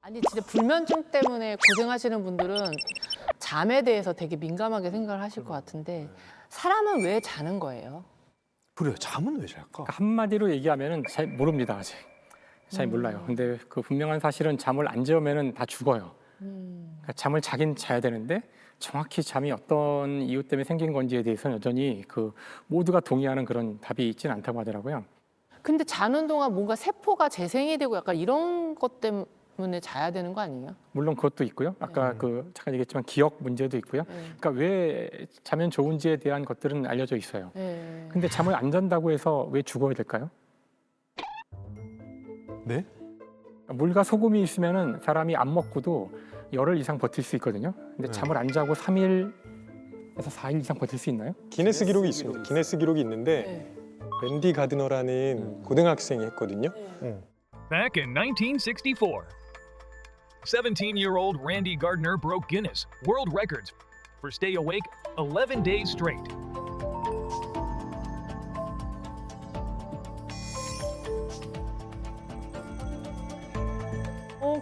아니 진짜 불면증 때문에 고생하시는 분들은 잠에 대해서 되게 민감하게 생각을 하실 것 같은데 사람은 왜 자는 거예요? 그래요. 잠은 왜 잘까? 그러니까 한마디로 얘기하면은 잘 모릅니다 아직. 잘 몰라요. 근데 그 분명한 사실은 잠을 안 재우면은 다 죽어요. 그러니까 잠을 자긴 자야 되는데 정확히 잠이 어떤 이유 때문에 생긴 건지에 대해서는 여전히 그 모두가 동의하는 그런 답이 있지는 않다고 하더라고요. 근데 자는 동안 뭔가 세포가 재생이 되고 약간 이런 것 때문에 자야 되는 거 아니에요? 물론 그것도 있고요. 아까 그 잠깐 얘기했지만 기억 문제도 있고요. 그러니까 왜 자면 좋은지에 대한 것들은 알려져 있어요. 네. 근데 잠을 안 잔다고 해서 왜 죽어야 될까요? 네? 물과 소금이 있으면은 사람이 안 먹고도 열흘 이상 버틸 수 있거든요. 근데 잠을 안 자고 3일에서 4일 이상 버틸 수 있나요? 기네스 기록이 있습니다. 기네스 기록이 있는데 네. 랜디 가드너라는 고등학생이 했거든요. Back in 1964, 17-year-old Randy Gardner broke Guinness World Records for stay awake 11 days straight.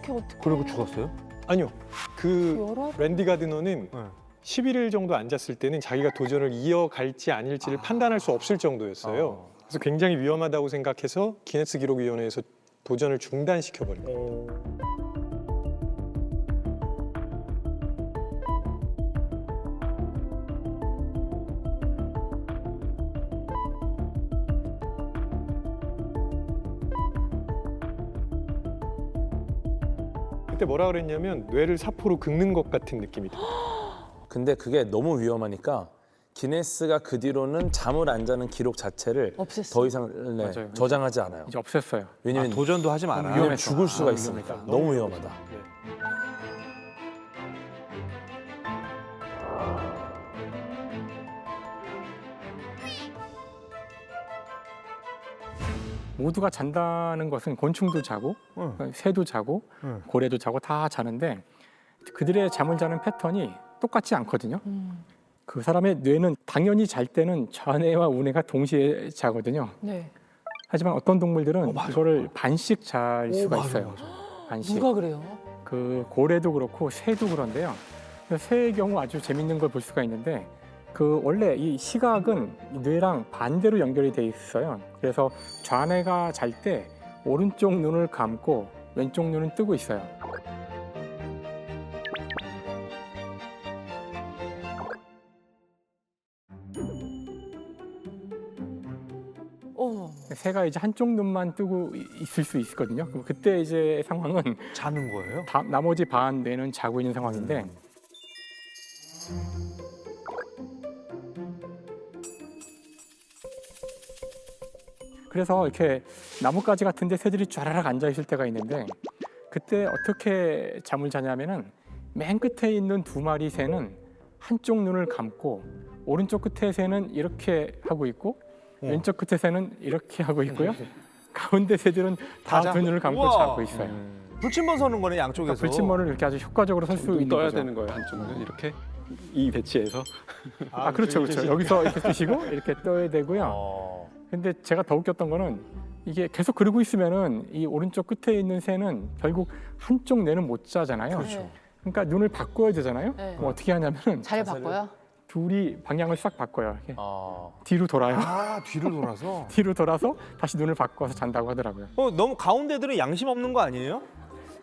걔 어떻게? 그리고 죽었어요? 아니요. 그 열흘? 랜디 가드너는 네. 11일 정도 앉았을 때는 자기가 도전을 이어갈지 아닐지를 판단할 수 없을 정도였어요. 그래서 굉장히 위험하다고 생각해서 기네스 기록위원회에서 도전을 중단시켜버립니다. 그때 뭐라 그랬냐면 뇌를 사포로 긁는 것 같은 느낌이 들어요. 근데 그게 너무 위험하니까 기네스가 그 뒤로는 잠을 안 자는 기록 자체를 없앴어. 더 이상 맞아요. 저장하지 않아요. 이제 없앴어요. 왜냐면 도전도 하지 마라. 위험해 죽을 수가 위험해서. 있으니까. 너무 위험하다. 네. 모두가 잔다는 것은 곤충도 자고 새도 자고 고래도 자고 다 자는데 그들의 잠을 자는 패턴이 똑같지 않거든요. 그 사람의 뇌는 당연히 잘 때는 좌뇌와 우뇌가 동시에 자거든요. 네. 하지만 어떤 동물들은 이거를 반씩 잘 수가 맞아, 있어요. 맞아. 반씩. 누가 그래요? 그 고래도 그렇고 새도 그런데요. 새의 경우 아주 재밌는 걸 볼 수가 있는데 그 원래 이 시각은 이 뇌랑 반대로 연결이 돼 있어요. 그래서 좌뇌가 잘 때 오른쪽 눈을 감고 왼쪽 눈은 뜨고 있어요. 어머. 새가 이제 한쪽 눈만 뜨고 있을 수 있거든요. 그럼 그때 이제 상황은 자는 거예요? 나머지 반 뇌는 자고 있는 상황인데 그래서 이렇게 나뭇가지 같은데 새들이 쫘라락 앉아 있을 때가 있는데 그때 어떻게 잠을 자냐면은 맨 끝에 있는 두 마리 새는 한쪽 눈을 감고 오른쪽 끝에 새는 이렇게 하고 있고 왼쪽 끝에 새는 이렇게 하고 있고요. 가운데 새들은 다 두 눈을 감고 우와. 자고 있어요. 불침번 서는 거네 양쪽에서. 불침머를 이렇게 아주 효과적으로 설 수 있는 떠야 거죠. 되는 거예요 한쪽은 이렇게 이 배치에서. 아 그렇죠, 그렇죠. 여기서 이렇게 뜨시고 이렇게 떠야 되고요. 근데 제가 더 웃겼던 거는 이게 계속 그러고 있으면은 이 오른쪽 끝에 있는 새는 결국 한쪽 뇌는 못 자잖아요. 그렇죠. 그러니까 눈을 바꿔야 되잖아요. 네. 그럼 어떻게 하냐면은 잘 바꿔요? 둘이 방향을 싹 바꿔요. 이렇게 아, 뒤로 돌아요. 아 뒤로 돌아서. 뒤로 돌아서 다시 눈을 바꿔서 잔다고 하더라고요. 너무 가운데들은 양심 없는 거 아니에요?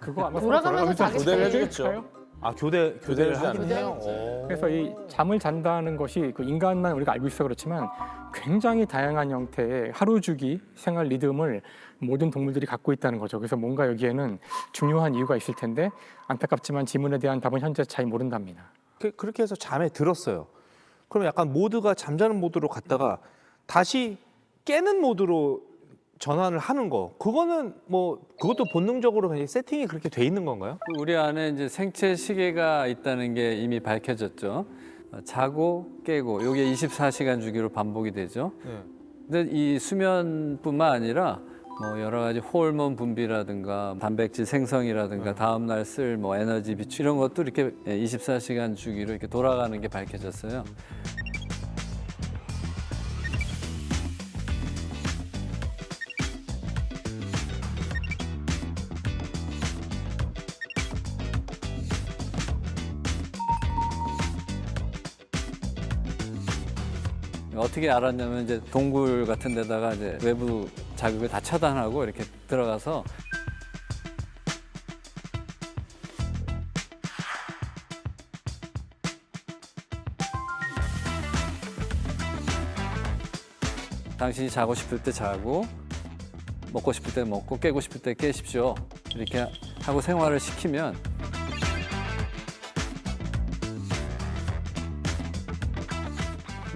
그거 아마 돌아가면서 서로 자기 교대를 제일 해주겠죠. 아 교대를 교대를 하긴 하죠. 해요. 그래서 이 잠을 잔다는 것이 그 인간만 우리가 알고 있어 그렇지만 굉장히 다양한 형태의 하루 주기 생활 리듬을 모든 동물들이 갖고 있다는 거죠. 그래서 뭔가 여기에는 중요한 이유가 있을 텐데 안타깝지만 질문에 대한 답은 현재 잘 모른답니다. 그렇게 해서 잠에 들었어요. 그럼 약간 모드가 잠자는 모드로 갔다가 다시 깨는 모드로 전환을 하는 거. 그거는 뭐 그것도 본능적으로 그냥 세팅이 그렇게 돼 있는 건가요? 우리 안에 이제 생체 시계가 있다는 게 이미 밝혀졌죠. 자고 깨고 이게 24시간 주기로 반복이 되죠. 네. 근데 이 수면뿐만 아니라 뭐 여러 가지 호르몬 분비라든가 단백질 생성이라든가 다음 날 쓸 뭐 에너지 비축 이런 것도 이렇게 24시간 주기로 이렇게 돌아가는 게 밝혀졌어요. 어떻게 알았냐면 이제 동굴 같은 데다가 이제 외부 자극을 다 차단하고 이렇게 들어가서 당신이 자고 싶을 때 자고 먹고 싶을 때 먹고 깨고 싶을 때 깨십시오. 이렇게 하고 생활을 시키면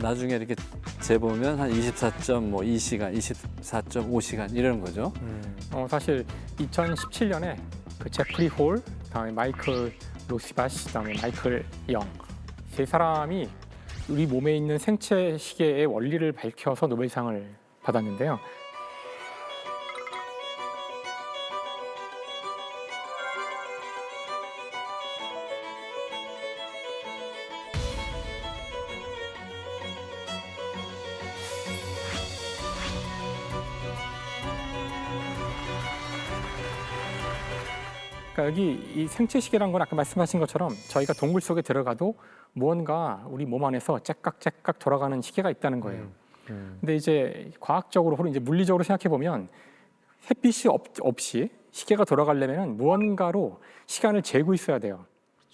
나중에 이렇게 재보면 한 24.2시간, 24.5시간 이런 거죠. 사실 2017년에 그 제프리 홀, 그다음에 마이클 로시바시, 그다음에 마이클 영 세 사람이 우리 몸에 있는 생체 시계의 원리를 밝혀서 노벨상을 받았는데요. 그러니까 여기 이 생체 시계란 건 아까 말씀하신 것처럼 저희가 동굴 속에 들어가도 무언가 우리 몸 안에서 째깍째깍 돌아가는 시계가 있다는 거예요. 근데 이제 과학적으로 혹은 이제 물리적으로 생각해 보면 햇빛이 없이 시계가 돌아가려면 무언가로 시간을 재고 있어야 돼요.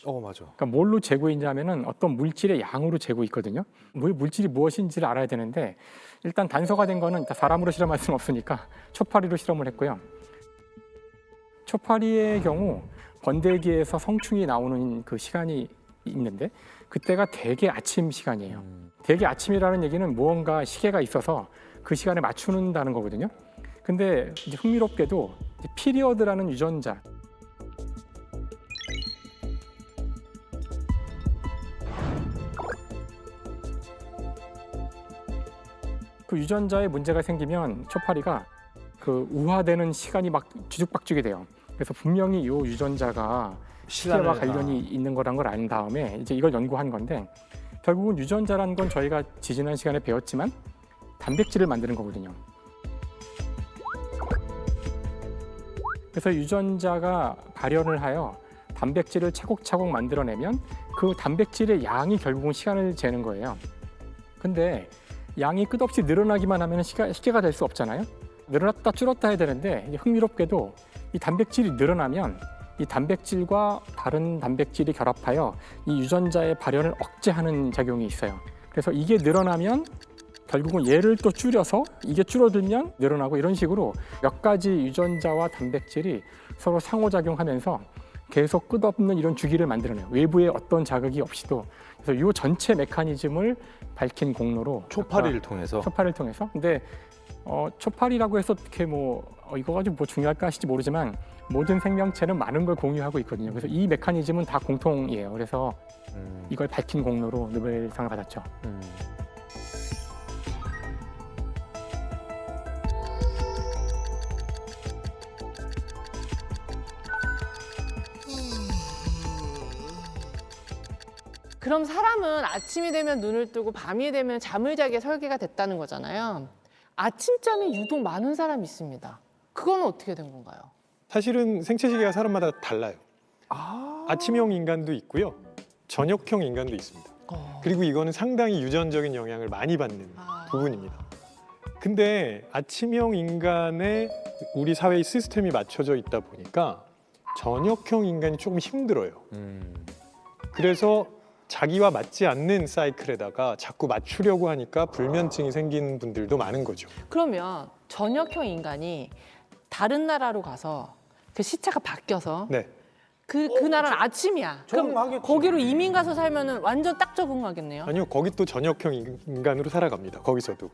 맞아. 그러니까 뭘로 재고 있냐면은 어떤 물질의 양으로 재고 있거든요. 물질이 무엇인지를 알아야 되는데 일단 단서가 된 거는 사람으로 실험할 수는 없으니까 초파리로 실험을 했고요. 초파리의 경우 번데기에서 성충이 나오는 그 시간이 있는데 그때가 대개 아침 시간이에요. 대개 아침이라는 얘기는 무언가 시계가 있어서 그 시간에 맞추는다는 거거든요. 근데 이제 흥미롭게도 피리어드라는 유전자, 그 유전자에 문제가 생기면 초파리가 그 우화되는 시간이 막 뒤죽박죽이 돼요. 그래서 분명히 이 유전자가 시계와 관련이 있는 거란 걸 안 다음에 이제 이걸 연구한 건데 결국은 유전자라는 건 저희가 지지난 시간에 배웠지만 단백질을 만드는 거거든요. 그래서 유전자가 발현을 하여 단백질을 차곡차곡 만들어내면 그 단백질의 양이 결국은 시간을 재는 거예요. 근데 양이 끝없이 늘어나기만 하면 시계가 될 수 없잖아요. 늘어났다 줄었다 해야 되는데 흥미롭게도 이 단백질이 늘어나면 이 단백질과 다른 단백질이 결합하여 이 유전자의 발현을 억제하는 작용이 있어요. 그래서 이게 늘어나면 결국은 얘를 또 줄여서 이게 줄어들면 늘어나고 이런 식으로 몇 가지 유전자와 단백질이 서로 상호작용하면서 계속 끝없는 이런 주기를 만들어내요. 외부의 어떤 자극이 없이도. 그래서 이 전체 메커니즘을 밝힌 공로로 초파리를 통해서. 초파리를 통해서. 근데 초파리라고 해서 어떻게 이거 가지고 뭐 중요할까 하실지 모르지만 모든 생명체는 많은 걸 공유하고 있거든요. 그래서 이 메커니즘은 다 공통이에요. 그래서 이걸 밝힌 공로로 노벨상을 받았죠. 그럼 사람은 아침이 되면 눈을 뜨고 밤이 되면 잠을 자게 설계가 됐다는 거잖아요. 아침잠이 유독 많은 사람이 있습니다. 그건 어떻게 된 건가요? 사실은 생체 시계가 사람마다 달라요. 아침형 인간도 있고요. 저녁형 인간도 있습니다. 그리고 이거는 상당히 유전적인 영향을 많이 받는 부분입니다. 근데 아침형 인간의 우리 사회의 시스템이 맞춰져 있다 보니까 저녁형 인간이 조금 힘들어요. 그래서 자기와 맞지 않는 사이클에다가 자꾸 맞추려고 하니까 불면증이 생기는 분들도 많은 거죠. 그러면 저녁형 인간이 다른 나라로 가서 그 시차가 바뀌어서 네. 그 나라는 아침이야. 그럼 적응하겠지. 거기로 이민 가서 살면은 완전 딱 적응하겠네요. 아니요, 거기 또 저녁형 인간으로 살아갑니다. 거기서도.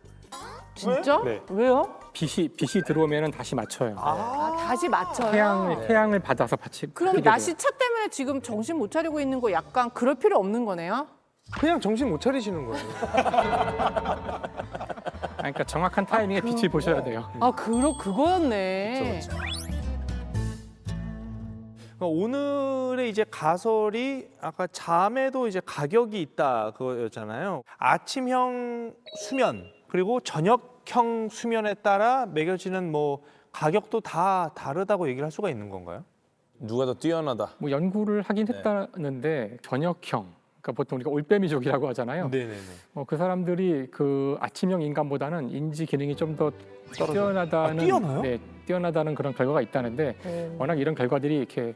진짜? 네. 왜요? 빛이 들어오면은 다시 맞춰요. 다시 맞춰요. 태양을 받아서 같이. 그럼 하게 돼요. 나시차 때문에 지금 정신 못 차리고 있는 거 약간 그럴 필요 없는 거네요? 그냥 정신 못 차리시는 거예요. 그러니까 정확한 타이밍에 빛을 보셔야 돼요. 그거였네. 오늘의 이제 가설이 아까 잠에도 이제 가격이 있다 그거였잖아요. 아침형 수면 그리고 저녁형 수면에 따라 매겨지는 뭐 가격도 다 다르다고 얘기를 할 수가 있는 건가요? 누가 더 뛰어나다. 뭐 연구를 하긴 했다는데 저녁형 그러니까 보통 우리가 올빼미족이라고 하잖아요. 네네네. 그 사람들이 그 아침형 인간보다는 인지 기능이 좀 더 뛰어나다는 뛰어나요? 네, 뛰어나다는 그런 결과가 있다는데 워낙 이런 결과들이 이렇게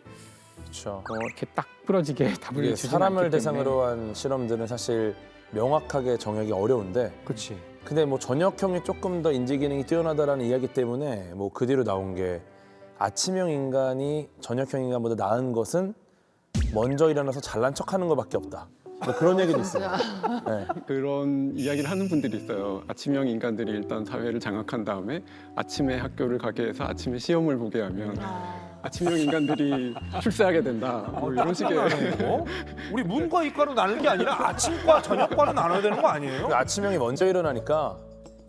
그렇죠. 이렇게 딱 부러지게 답을 이게 주지 사람을 않기 때문에 대상으로 한 실험들은 사실 명확하게 정하기 어려운데 그렇지. 근데 뭐 저녁형이 조금 더 인지 기능이 뛰어나다라는 이야기 때문에 뭐 그 뒤로 나온 게 아침형 인간이 저녁형 인간보다 나은 것은 먼저 일어나서 잘난 척하는 것밖에 없다. 뭐 그런 얘기도 있습니다. 네. 그런 이야기를 하는 분들이 있어요. 아침형 인간들이 일단 사회를 장악한 다음에 아침에 학교를 가게 해서 아침에 시험을 보게 하면 아침형 인간들이 출세하게 된다. 뭐 이런 식의 어? 우리 문과 이과로 나눌 게 아니라 아침과 저녁과로 나눠야 되는 거 아니에요? 그 아침형이 먼저 일어나니까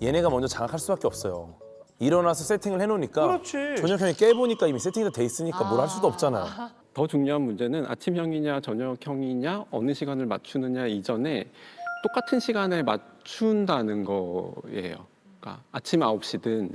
얘네가 먼저 장악할 수밖에 없어요. 일어나서 세팅을 해놓으니까 그렇지. 저녁형이 깨보니까 이미 세팅이 돼 있으니까 뭘 할 수도 없잖아요. 더 중요한 문제는 아침형이냐 저녁형이냐 어느 시간을 맞추느냐 이전에 똑같은 시간에 맞춘다는 거예요. 그러니까 아침 9시든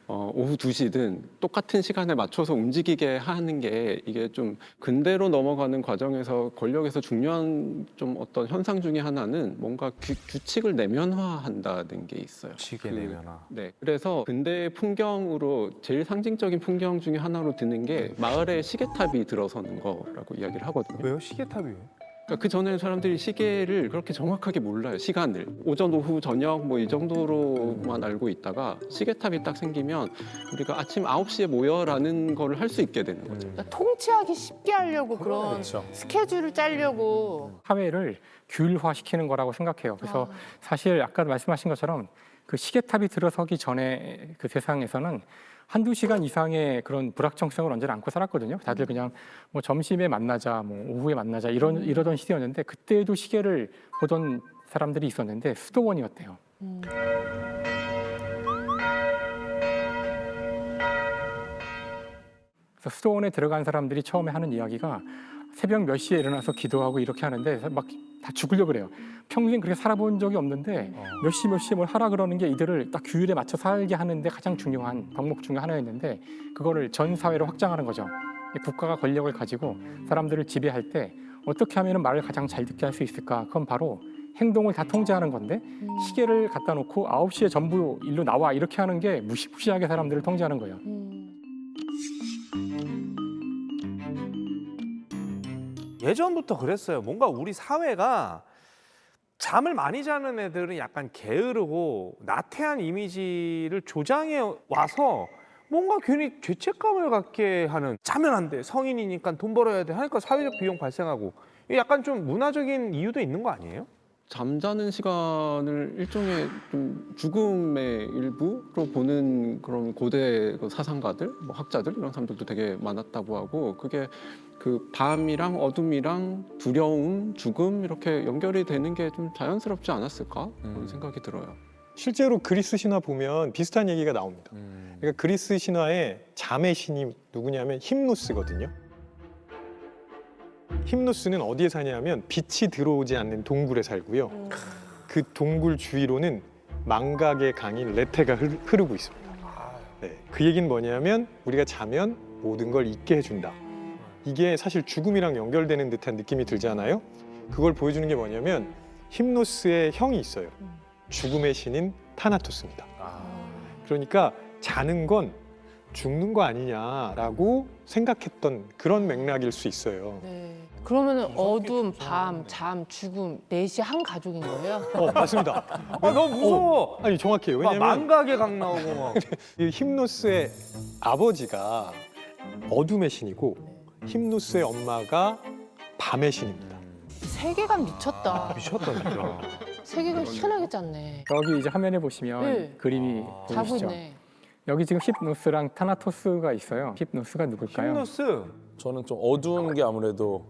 오후 2시든 똑같은 시간에 맞춰서 움직이게 하는 게 이게 좀 근대로 넘어가는 과정에서 권력에서 중요한 좀 어떤 현상 중에 하나는 뭔가 규칙을 내면화한다는 게 있어요. 지게 내면화. 네, 그래서 근대의 풍경으로 제일 상징적인 풍경 중에 하나로 드는 게 마을에 시계탑이 들어서는 거라고 이야기를 하거든요. 왜요? 시계탑이요? 그러니까 그 전에는 사람들이 시계를 그렇게 정확하게 몰라요. 시간을 오전, 오후, 저녁 뭐 이 정도로만 알고 있다가 시계탑이 딱 생기면 우리가 아침 9시에 모여라는 거를 할 수 있게 되는 거죠. 그러니까 통치하기 쉽게 하려고 그런 그렇죠. 스케줄을 짜려고. 사회를 규율화시키는 거라고 생각해요. 그래서 사실 아까 말씀하신 것처럼 그 시계탑이 들어서기 전에 그 세상에서는 한두 시간 이상의 그런 불확정성을 언제나 안고 살았거든요. 다들 그냥 뭐 점심에 만나자, 뭐 오후에 만나자 이러던 시대였는데 그때도 시계를 보던 사람들이 있었는데 수도원이었대요. 그래서 수도원에 들어간 사람들이 처음에 하는 이야기가 새벽 몇 시에 일어나서 기도하고 이렇게 하는데 막 다 죽으려고 그래요. 평생 그렇게 살아본 적이 없는데 몇 시에 뭘 하라 그러는 게 이들을 딱 규율에 맞춰 살게 하는데 가장 중요한 덕목 중에 하나였는데 그거를 전 사회로 확장하는 거죠. 국가가 권력을 가지고 사람들을 지배할 때 어떻게 하면 말을 가장 잘 듣게 할 수 있을까? 그건 바로 행동을 다 통제하는 건데 시계를 갖다 놓고 9시에 전부 일로 나와 이렇게 하는 게 무시무시하게 사람들을 통제하는 거예요. 예전부터 그랬어요. 뭔가 우리 사회가 잠을 많이 자는 애들은 약간 게으르고 나태한 이미지를 조장해 와서 뭔가 괜히 죄책감을 갖게 하는, 자면 안 돼, 성인이니까 돈 벌어야 돼 하니까 사회적 비용 발생하고, 이게 약간 좀 문화적인 이유도 있는 거 아니에요? 잠자는 시간을 일종의 좀 죽음의 일부로 보는 그런 고대 그 사상가들, 뭐 학자들 이런 사람들도 되게 많았다고 하고, 그게 그 밤이랑 어둠이랑 두려움, 죽음 이렇게 연결이 되는 게 좀 자연스럽지 않았을까 그런 생각이 들어요. 실제로 그리스 신화 보면 비슷한 얘기가 나옵니다. 그러니까 그리스 신화의 잠의 신이 누구냐면 힘누스거든요. 힘누스는 어디에 사냐면 빛이 들어오지 않는 동굴에 살고요. 그 동굴 주위로는 망각의 강인 레테가 흐르고 있습니다. 네, 그 얘기는 뭐냐면 우리가 자면 모든 걸 잊게 해준다. 이게 사실 죽음이랑 연결되는 듯한 느낌이 들잖아요. 그걸 보여주는 게 뭐냐면 힘누스의 형이 있어요. 죽음의 신인 타나토스입니다. 그러니까 자는 건 죽는 거 아니냐라고 생각했던 그런 맥락일 수 있어요. 네. 그러면은 어둠, 밤, 잠, 죽음 넷이 한 가족인 거예요? 맞습니다. 너무 무서워. 아니 정확해요. 막 왜냐면 망각의 강 나오고 막. 이 힘누스의 아버지가 어둠의 신이고 힘누스의 엄마가 밤의 신입니다. 세계관 미쳤다. 미쳤다 진짜. 세계관 희한하게 짰네. 여기 이제 화면에 보시면 네. 그림이 자고 보이시죠? 있네. 여기 지금 힙노스랑 타나토스가 있어요. 힙노스가 누굴까요? 힘누스. 저는 좀 어두운 게 아무래도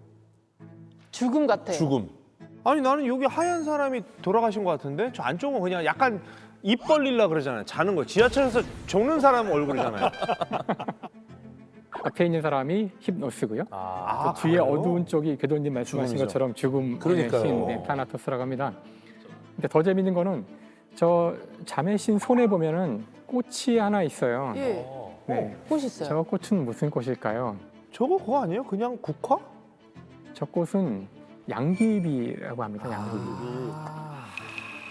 죽음 같아. 죽음. 아니 나는 여기 하얀 사람이 돌아가신 것 같은데 저 안쪽은 그냥 약간 입 벌리려 그러잖아요. 자는 거. 지하철에서 죽는 사람 얼굴이잖아요. 앞에 있는 사람이 힙노스고요. 아, 그 뒤에 그래요? 어두운 쪽이 궤도님 말씀하신 죽음이죠. 것처럼 죽음의 그러니까요. 신 네, 타나토스라고 합니다. 근데 더 재밌는 거는 저 잠의 신 손에 보면은 꽃이 하나 있어요. 예, 네. 꽃 있어요. 저 꽃은 무슨 꽃일까요? 저거 그거 아니에요? 그냥 국화? 저 꽃은 양귀비라고 합니다. 양귀비.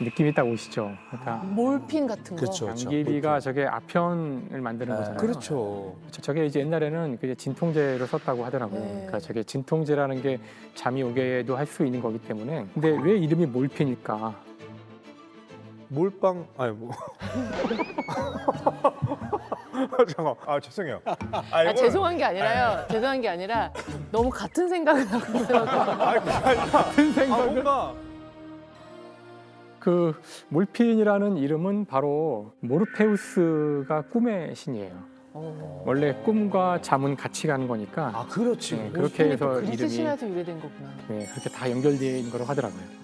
느낌이 딱 오시죠? 그러니까 몰핀 같은 거. 그렇죠. 양귀비가 저게 아편을 만드는 거잖아요. 그렇죠. 저게 이제 옛날에는 그게 진통제로 썼다고 하더라고요. 네. 그러니까 저게 진통제라는 게 잠이 오게도 할 수 있는 거기 때문에. 근데 왜 이름이 몰핀일까? 몰빵 아니 뭐 잠깐. 아 죄송해요. 아, 죄송한 게 아니라요. 죄송한 게 아니라 너무 같은 생각을 하고 있어요. 같은 생각을. 뭔가 그 몰핀이라는 이름은 바로 모르페우스가 꿈의 신이에요. 원래 꿈과 잠은 같이 가는 거니까. 아 그렇지. 네, 그렇게 해서 그리스 이름이 신화에서 유래된 거구나. 네, 그렇게 다 연결되어 있는 거라고 하더라고요.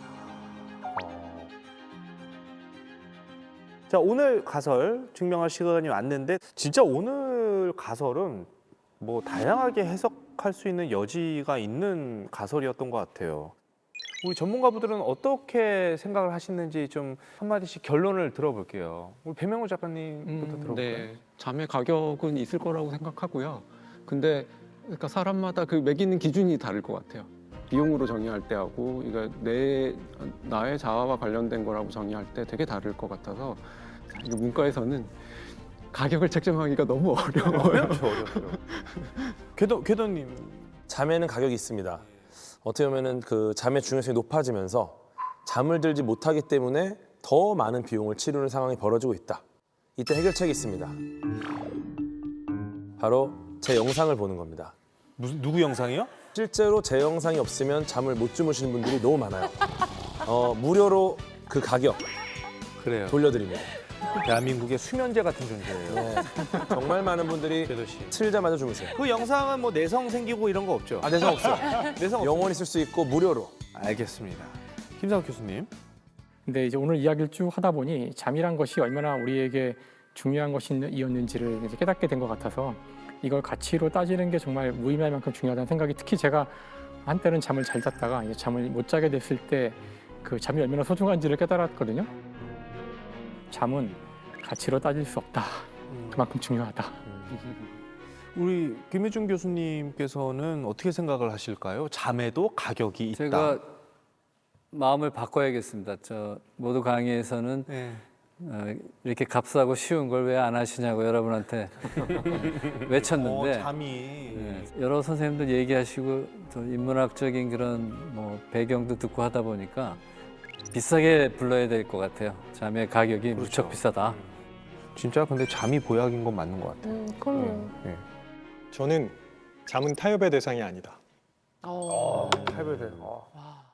자 오늘 가설 증명할 시간이 왔는데 진짜 오늘 가설은 뭐 다양하게 해석할 수 있는 여지가 있는 가설이었던 것 같아요. 우리 전문가분들은 어떻게 생각을 하시는지 좀 한마디씩 결론을 들어볼게요. 우리 배명호 작가님부터 들어볼까요? 네, 잠의 가격은 있을 거라고 생각하고요. 근데 그러니까 사람마다 그 매기는 기준이 다를 것 같아요. 비용으로 정의할 때하고 이거 나의 자아와 관련된 거라고 정의할 때 되게 다를 것 같아서 이거 문과에서는 가격을 책정하기가 너무 어려워요. 어렵죠. 궤도님. 잠에는 가격이 있습니다. 어떻게 보면은 그 잠의 중요성이 높아지면서 잠을 들지 못하기 때문에 더 많은 비용을 치르는 상황이 벌어지고 있다. 이때 해결책이 있습니다. 바로 제 영상을 보는 겁니다. 무슨 누구 영상이요? 실제로 제 영상이 없으면 잠을 못 주무시는 분들이 너무 많아요. 무료로 그 가격 그래요. 돌려드립니다. 대한민국의 수면제 같은 존재예요. 네, 정말 많은 분들이 궤도 씨. 틀자마자 주무세요. 그 영상은 뭐 내성 생기고 이런 거 없죠? 아, 내성 없어요. 내성 영원히 쓸 수 있고 무료로. 알겠습니다. 김상욱 교수님. 근데 이제 오늘 이야기를 쭉 하다 보니 잠이란 것이 얼마나 우리에게 중요한 것이었는지를 이제 깨닫게 된 것 같아서 이걸 가치로 따지는 게 정말 무의미할 만큼 중요하다는 생각이 특히 제가 한때는 잠을 잘 잤다가 이제 잠을 못 자게 됐을 때 그 잠이 얼마나 소중한지를 깨달았거든요. 잠은 가치로 따질 수 없다. 그만큼 중요하다. 우리 김혜중 교수님께서는 어떻게 생각을 하실까요? 잠에도 가격이 있다. 제가 마음을 바꿔야겠습니다. 저 모두 강의에서는 네. 이렇게 값싸고 쉬운 걸 왜 안 하시냐고 여러분한테 외쳤는데 잠이 네, 여러 선생님들 얘기하시고 또 인문학적인 그런 뭐 배경도 듣고 하다 보니까 비싸게 불러야 될 것 같아요. 잠의 가격이 그렇죠. 무척 비싸다. 진짜 근데 잠이 보약인 건 맞는 것 같아요. 그럼요. 네. 저는 잠은 타협의 대상이 아니다. 어. 탈배돼. 와.